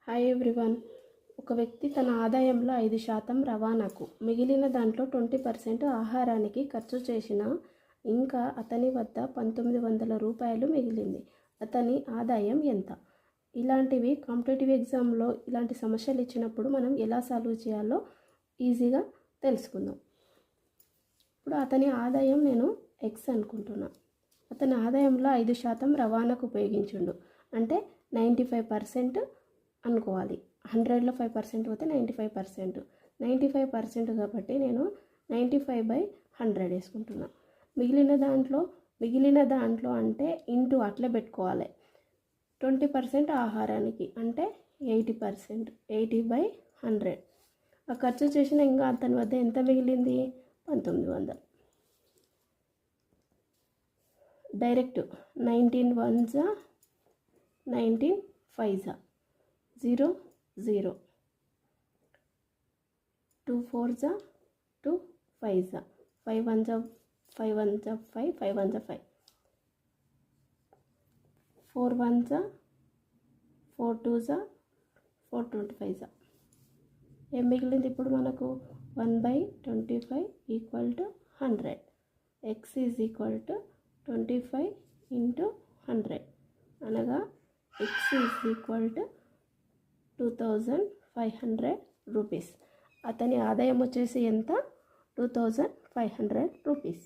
Hi everyone. ఒక వ్యక్తి తన ఆదాయంలో 5% రవాణాకు, మిగిలిన దాంట్లో 20% ఆహారానికి ఖర్చు చేసిన ఇంకా అతని వద్ద 1900 రూపాయలు మిగిలింది. అతని ఆదాయం ఎంత? ఇలాంటివి కాంపిటేటివ్ ఎగ్జామ్లో ఇలాంటి సమస్యలు ఇచ్చినప్పుడు మనం ఎలా సాల్వ్ చేయాలో ఈజీగా తెలుసుకుందాం. ఇప్పుడు అతని ఆదాయం నేను ఎక్స్ అనుకుంటున్నా. అతని ఆదాయంలో 5% రవాణాకు ఉపయోగించుండు అంటే 95% అనుకోవాలి. 100లో 5% పోతే 95%. 95% కాబట్టి నేను 95/100 వేసుకుంటున్నా. మిగిలిన దాంట్లో అంటే ఇంటూ అట్లా పెట్టుకోవాలి. 20% ఆహారానికి అంటే 80%. 80/100. ఆ ఖర్చు చేసిన ఇంకా అతని వద్ద ఎంత మిగిలింది? 1900. Direct 19 1s 19 5s 0 0 2 4s 2 5s 5 1s 5 1s 5 5 1s 5 4 1s 4 2s 4 25s. ఏం మిగిలింది ఇప్పుడు మనకు? 1/25 = 100. x = 25 × 100 అనగా x = 2500 రూపీస్. అతని ఆదాయం వచ్చేసి ఎంత? 2500 రూపీస్.